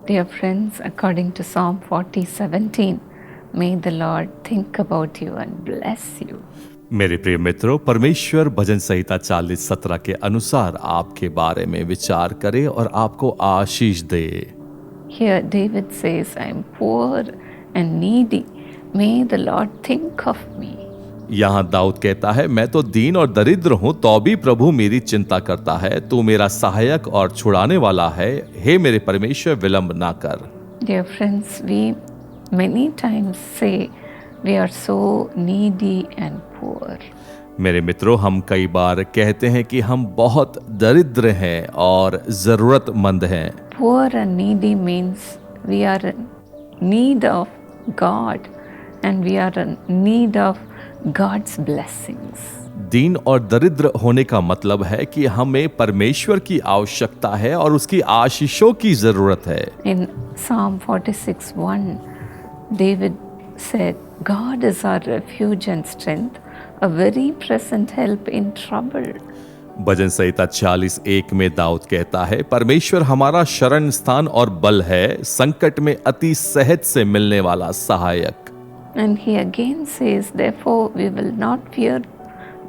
Dear friends, according to Psalm 40:17, may the Lord think about you and bless you. मेरे प्रिय मित्रों, परमेश्वर भजन संहिता 40:17 के अनुसार आपके बारे में विचार करे और आपको आशीष दे। Here David says, I am poor and needy. May the Lord think of me. यहाँ दाऊद कहता है, मैं तो दीन और दरिद्र हूँ, तो भी प्रभु मेरी चिंता करता है। तू मेरा सहायक और छुड़ाने वाला है। हे मेरे परमेश्वर, विलंब ना कर। Dear friends, we many times say we are so needy and poor. मेरे मित्रों, हम कई बार कहते हैं कि हम बहुत दरिद्र हैं और जरूरतमंद हैं। Poor and needy means we are in need of God and we are in need of God's blessings. दीन और दरिद्र होने का मतलब है कि हमें परमेश्वर की आवश्यकता है और उसकी आशीषों की जरूरत है। In Psalm 46:1, David said, God is our refuge and strength, a very present help in trouble. भजन संहिता 40:1 में दाऊद कहता है, परमेश्वर हमारा शरण स्थान और बल है, संकट में अति सहज से मिलने वाला सहायक। And he again says, therefore we will not fear,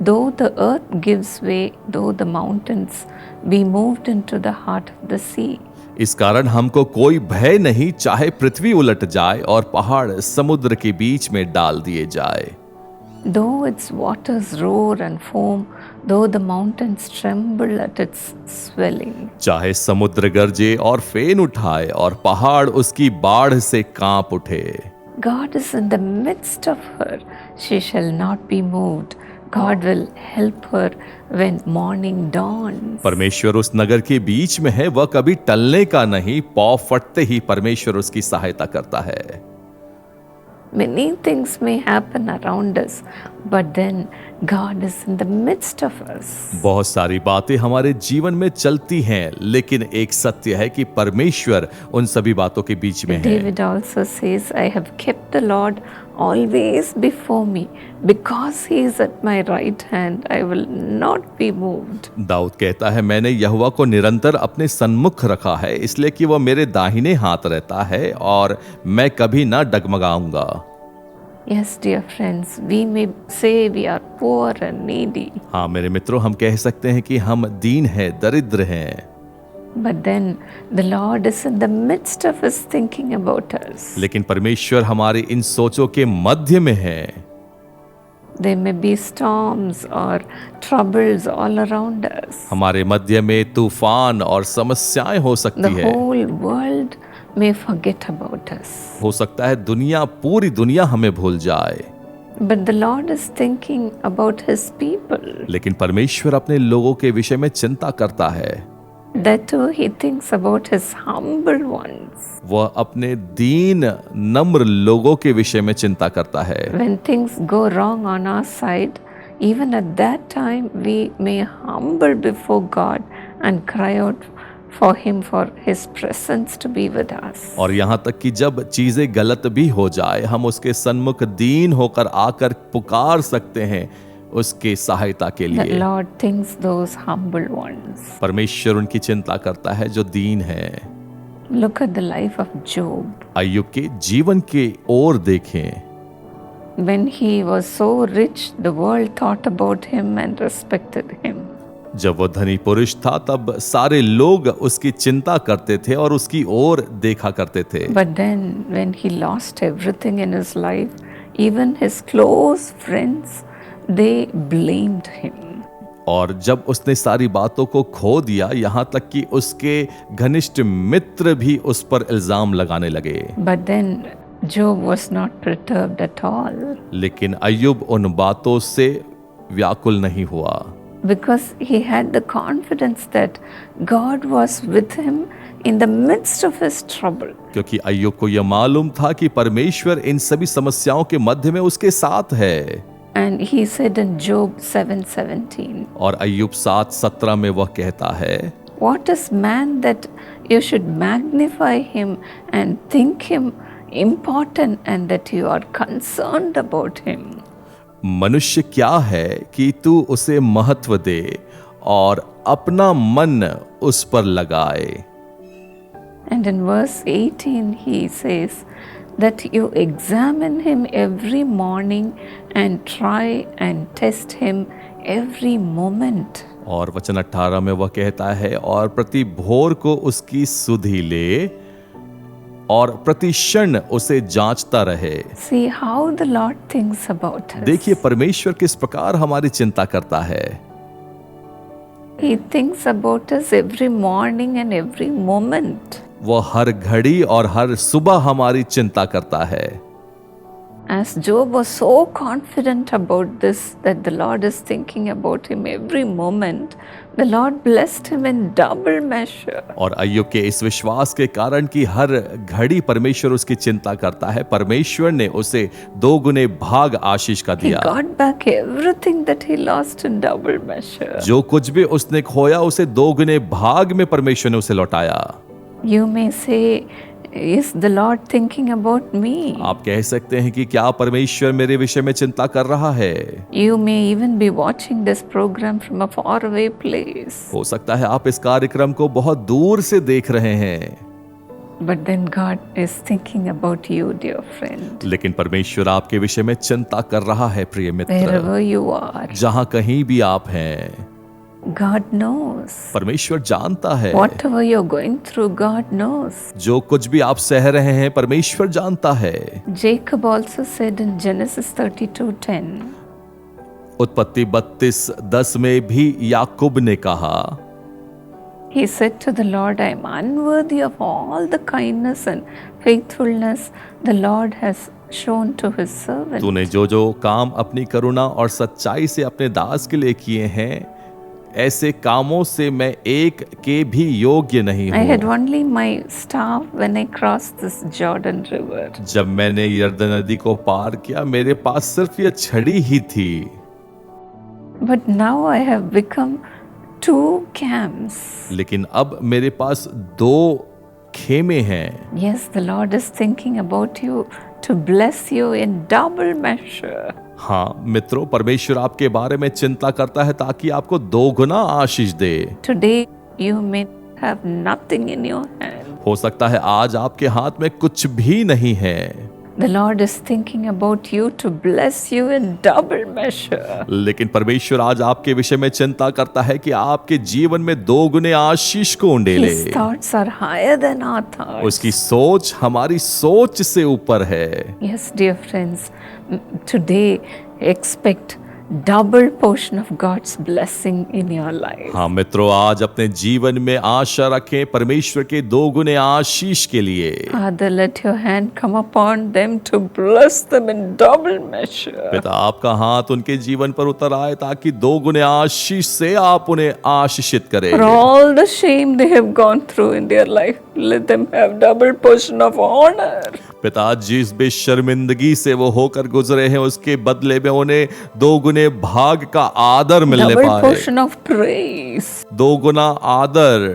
though the earth gives way, though the mountains be moved into the heart of the sea. इस कारण हमको कोई भय नहीं, चाहे पृथ्वी उलट जाए और पहाड़ समुद्र के बीच में डाल दिए जाए। Though its waters roar and foam, though the mountains tremble at its swelling. चाहे समुद्र गरजे और फेन उठाए और पहाड़ उसकी बाढ़ से कांप उठे। God is in the midst of her, she shall not be moved. God will help her when morning dawns. परमेश्वर उस नगर के बीच में है, वह कभी टलने का नहीं, पौ फटते ही परमेश्वर उसकी सहायता करता है। Many things may happen around us, but then God is in the midst of us. बहुत सारी बातें हमारे जीवन में चलती हैं, लेकिन एक सत्य है कि परमेश्वर उन सभी बातों के बीच में है। David also says, I have kept the Lord always before me, because he is at my right hand, I will not be moved. Dawood कहता है, मैंने यहोवा को निरंतर अपने सन्मुख रखा है, इसलिए कि वह मेरे दाहिने हाथ रहता है और मैं कभी ना डगमगाऊंगा। Yes, dear friends, we may say we are poor and needy. हाँ मेरे मित्रों, हम कह सकते हैं कि हम दीन हैं, दरिद्र हैं। But then the Lord is in the midst of us thinking about us. लेकिन परमेश्वर हमारी इन सोचों के मध्य में है। There may be storms or troubles all around us. हमारे मध्य में तूफान और समस्याएं हो सकती The है। whole world may forget about us. हो सकता है पूरी दुनिया हमें भूल जाए। But the Lord is thinking about His people. लेकिन परमेश्वर अपने लोगों के विषय में चिंता करता है। That too, He thinks about His humble ones. वह अपने दीन नम्र लोगों के विषय में चिंता करता है। When things go wrong on our side, even at that time we may humble before God and cry out for Him, for His presence to be with us. और यहाँ तक कि जब चीजें गलत भी हो जाए, हम उसके सन्मुख दीन होकर आकर पुकार सकते हैं उसके सहायता के The लिए। Lord thinks those humble ones. परमेश्वर उनकी चिंता करता है जो दीन है। Look at the life of Job. अय्यूब के जीवन के ओर देखें। When he was so rich, the world thought about him and respected him. जब वो धनी पुरुष था, तब सारे लोग उसकी चिंता करते थे और उसकी ओर देखा करते थे। But then when he lost everything in his life, even his close friends, they blamed him. और जब उसने सारी बातों को खो दिया, यहाँ तक कि उसके घनिष्ठ मित्र भी उस पर इल्जाम लगाने लगे। But then Job was not perturbed at all, लेकिन अय्यूब उन बातों से व्याकुल नहीं हुआ, because he had the confidence that God was with him in the midst of his trouble. क्योंकि अय्यूब को यह मालूम था कि परमेश्वर इन सभी समस्याओं के मध्य में उसके साथ है। And he said in Job 7:17, और अय्यूब 7:17 में वह कहता है, What is man that you should magnify him and think him important and that you are concerned about him? मनुष्य क्या है कि तू उसे महत्व दे और अपना मन उस पर लगाए। And in verse 18, he says that you examine him every morning and try and test him every moment. और वचन 18 में वह कहता है, और प्रति भोर को उसकी सुधि ले और प्रति क्षण उसे जांचता रहे। See how the Lord thinks about us. देखिए परमेश्वर किस प्रकार हमारी चिंता करता है। He thinks about us every morning and every moment. वो हर घड़ी और हर सुबह हमारी चिंता करता है। As Job was so confident about this, that the Lord is thinking about him every moment, the Lord blessed him in double measure. और अय्यूब के इस विश्वास के कारण कि हर घड़ी परमेश्वर उसकी चिंता करता है, परमेश्वर ने उसे 2 गुने भाग आशीष का He दिया। got back everything that he lost in double measure. जो कुछ भी उसने खोया उसे 2 गुने भाग में परमेश्वर ने उसे लौटाया। You may say, is the Lord thinking about me? आप कह सकते हैं कि क्या परमेश्वर मेरे विषय में चिंता कर रहा है। You may even be watching this program from a faraway place. हो सकता है आप इस कार्यक्रम को बहुत दूर से देख रहे हैं, But then God is thinking about you, dear friend. लेकिन परमेश्वर आपके विषय में चिंता कर रहा है प्रिय मित्र। Wherever you are, जहां कहीं भी आप हैं, God knows. परमेश्वर जानता है। Whatever you're going through, God knows. जो कुछ भी आप सह रहे हैं परमेश्वर जानता है। Jacob also said in Genesis 32:10, उत्पत्ति 32:10 में भी याकूब ने कहा, he said to the Lord, I am unworthy of all the kindness and faithfulness the Lord has shown to his servant. तूने जो जो काम अपनी करुणा और सच्चाई से अपने दास के लिए किए हैं, ऐसे कामों से मैं एक के भी योग्य नहीं I had हूँ। only my staff when I crossed this Jordan River. जब मैंने यरदन नदी को पार किया मेरे पास सिर्फ ये छड़ी ही थी, But now I have become 2 camps. लेकिन अब मेरे पास 2 खेमे हैं। Yes, the Lord is thinking about you to bless you in double measure. हाँ मित्रों, परमेश्वर आपके बारे में चिंता करता है ताकि आपको 2 गुना आशीष दे। Today you may have nothing in your hand. हो सकता है आज आपके हाथ में कुछ भी नहीं है, The Lord is thinking about you to bless you in double measure. लेकिन परमेश्वर आज आपके विषय में चिंता करता है कि आपके जीवन में 2 गुने आशीष को उंडेले। His thoughts are higher than our thoughts. उसकी सोच हमारी सोच से ऊपर है। Yes, dear friends, today expect double portion of God's blessing in your life. हाँ मित्रों, आज अपने जीवन में आशा रखें परमेश्वर के 2 गुने आशीष के लिए। Father, let your hand come upon them to bless them in double measure. पिता, आपका हाथ उनके जीवन पर उतर आए ताकि 2 गुने आशीष से आप उन्हें आशीषित करें। For all the shame they have gone through in their life, let them have double portion of honor. पिता, जिस भी शर्मिंदगी से वो होकर गुजरे हैं उसके बदले में उन्हें 2 गुने भाग का आदर मिलने Double पाए। portion of praise. 2 गुना आदर,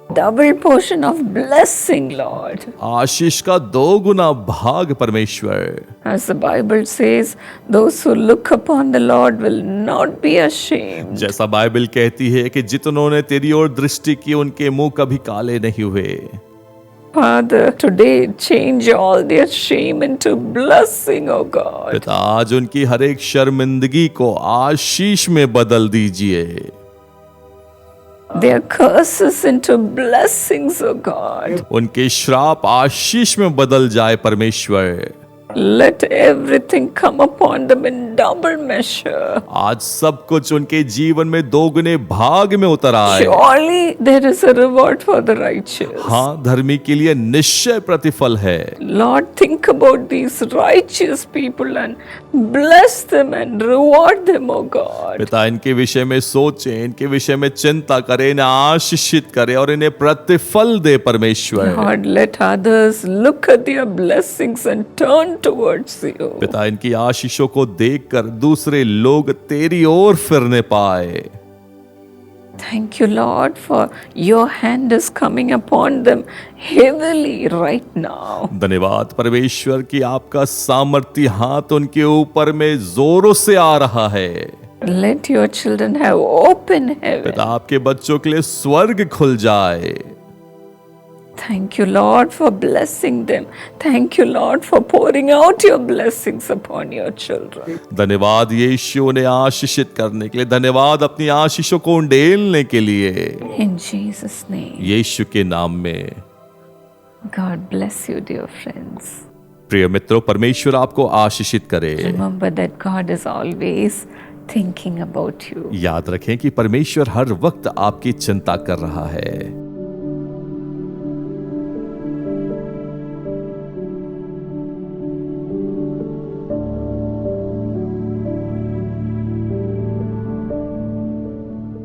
Double portion of blessing, Lord. आशीष का 2 गुना भाग परमेश्वर। As the Bible says, those who look upon the Lord will not be ashamed. जैसा बाइबल कहती है कि जितनों ने तेरी ओर दृष्टि की उनके मुंह कभी काले नहीं हुए। Father, today change all their shame into blessing, oh God. पिता, आज उनकी हर एक शर्मिंदगी को आशीष में बदल दीजिए। Their curses into blessings, oh God. उनके श्राप आशीष में बदल जाए परमेश्वर। Let everything come upon them in double measure. आज सब कुछ उनके जीवन में 2 गुने भाग में उतर आए। Surely there is a reward for the righteous. हाँ, धर्मी के लिए निश्चय प्रतिफल है। Lord, think about these righteous people and bless them and reward them, oh God. पिता, इनके विषय में सोचें, इनके विषय में चिंता करें, इन्हें आशीषित करें और इन्हें प्रतिफल दे परमेश्वर। Lord, let others look at their blessings and turn towards you. पिता, इनकी आशीषों को देखकर दूसरे लोग तेरी ओर फिरने पाए। Thank you, Lord, for your hand is coming upon them heavily right now. धन्यवाद परमेश्वर कि आपका सामर्थ्य हाथ उनके ऊपर में जोरों से आ रहा है। Let your children have open heaven. पिता, आपके बच्चों के लिए स्वर्ग खुल जाए। Thank you, Lord, for blessing them. Thank you, Lord, for pouring out your blessings upon your children. धन्यवाद यीशु ने आशीषित करने के लिए, धन्यवाद अपनी आशीषों को उंडेलने के लिए, In Jesus' name. यीशु के नाम में। God bless you, dear friends. प्रिय मित्रों, परमेश्वर आपको आशीषित करे। Remember that God is always thinking about you. याद रखें कि परमेश्वर हर वक्त आपकी चिंता कर रहा है।